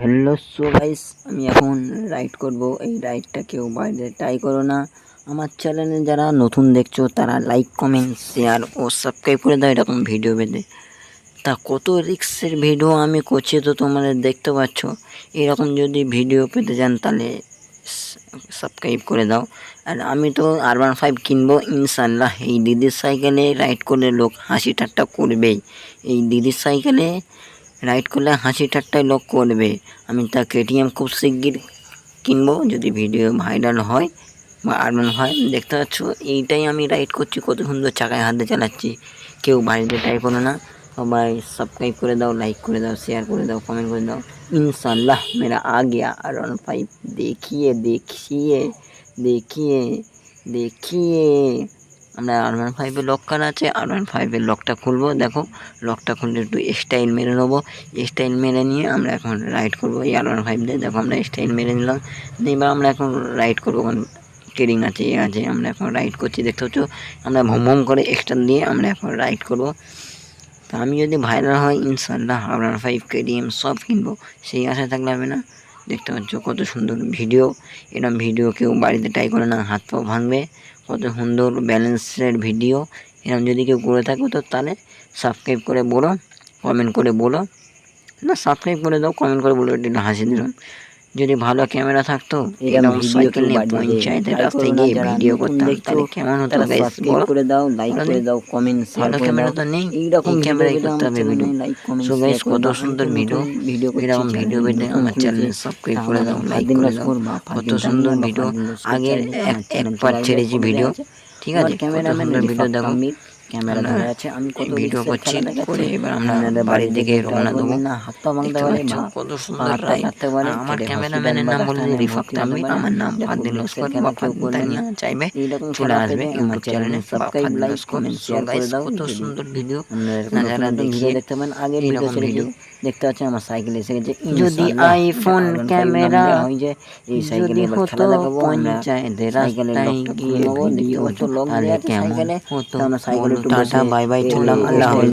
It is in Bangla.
হ্যালো সো গাইস, আমি এখন রাইড করব। এই রাইডটা কেউ বাইরে ট্রাই করো না। আমার চ্যানেলে যারা নতুন দেখছো তারা লাইক কমেন্ট শেয়ার ও সাবস্ক্রাইব করে দাও এরকম ভিডিও পেতে। তা কত রিক্সের ভিডিও আমি করছি তো তোমাদের দেখতে পাচ্ছ। এরকম যদি ভিডিও পেতে চান তাহলে সাবস্ক্রাইব করে দাও। আর আমি তো R15 কিনবো ইনশাল্লাহ। এই দিদির সাইকেলে রাইড করলে লোক হাসি ঠাট্টা করবেই। এই দিদির সাইকেলে রাইড করলে হাসি ঠাট্টায় লোক করবে। আমি তা KTM খুব শিগগির কিনবো যদি ভিডিও ভাইরাল হয় বা আর্ন হয়। দেখতে পাচ্ছ এইটাই আমি রাইড করছি, কত সুন্দর চাকায় হাতে চালাচ্ছি। কেউ বাড়িতে ট্রাই করো না, সবাই সাবস্ক্রাইব করে দাও, লাইক করে দাও, শেয়ার করে দাও, কমেন্ট করে দাও। इंशाल्लाह मेरा आ गया R15। देखिए देखिए देखिए देखिए আমরা R15 লক করা আছে। R15 লকটা খুলবো। দেখো লকটা খুললে একটু স্টাইল মেরে নেবো। স্টাইল মেরে নিয়ে আমরা এখন রাইড করবো এই R15 দিয়ে। দেখো আমরা স্টাইল মেরে নিলাম, এবার আমরা এখন রাইড করবো। ট্রেনিং আছে আমরা এখন রাইড করছি। দেখতে পাচ্ছ আমরা ভম ভম করে এক্সট্রা দিয়ে আমরা এখন রাইড করবো। তা আমি যদি ভাইরাল হয় ইনশাল্লাহ R15 KTM সব কিনবো, সেই আশা থাকলে হবে না। দেখতে পাচ্ছ কত সুন্দর ভিডিও। এরকম ভিডিও কেউ বাড়িতে ট্রাই করে না, হাত পাও ভাঙবে। কত সুন্দর ব্যালেন্সের ভিডিও। এরকম যদি কেউ করে থাকো তো তাহলে সাবস্ক্রাইব করে বলো, কমেন্ট করে বলো। না সাবস্ক্রাইব করে দাও, কমেন্ট করে বলো, এটা হাসি দিলাম। যদি ভালো ক্যামেরা থাকতো এরকম সাইকেল নিয়ে পঞ্চায়েতের রাস্তায় গিয়ে ভিডিও করতাম তাহলে কেমন হতো গাইস বলো। করে দাও, লাইক করে দাও, কমেন্ট ভালো ক্যামেরা তো নেই, এইরকম ক্যামেরাই করতে হবে ভিডিও। সো গাইস কত সুন্দর ভিডিও, এরকম ভিডিও পেতে আমার চ্যানেল সাবস্ক্রাইব করে দাও, লাইক করে দাও। কত সুন্দর ভিডিও, আগের এক পার্ট ছেড়েছি ভিডিও, ঠিক আছে। কত সুন্দর ভিডিও দেখো। ক্যামেরা ধরে আছে, আমি কত ভিডিও করছি করে এবার আমরা বাড়ির দিকে রওনা দেবো। না হাত পা ভাঙতে পারে, কত সুন্দর রাইড। আমার ক্যামেরাম্যানের নাম বলে রিফাত তানভীর, আমার নাম ফাদিল লস্কর বা ফাদিল চাইবে চলে আসবে ইউটিউব চ্যানেলে সাবস্ক্রাইব, লাইক, কমেন্ট, শেয়ার করে দাও। কত সুন্দর ভিডিও যারা ভিডিও দেখতে পান। আগের ভিডিও দেখতে পাচ্ছেন আমার সাইকেল এসে গেছে। যদি আইফোন ক্যামেরা হয় যে এই সাইকেলে এবার খেলা দেখাবো আমরা। পঞ্চায়েতের রাস্তায় গিয়ে ভিডিও তো লক তাহলে দেওয়া আছে কেমন সাইকেলে, হতো। আমরা সাইকেলে একটু টাটা বাই বাই চললাম, আল্লাহ হাফেজ।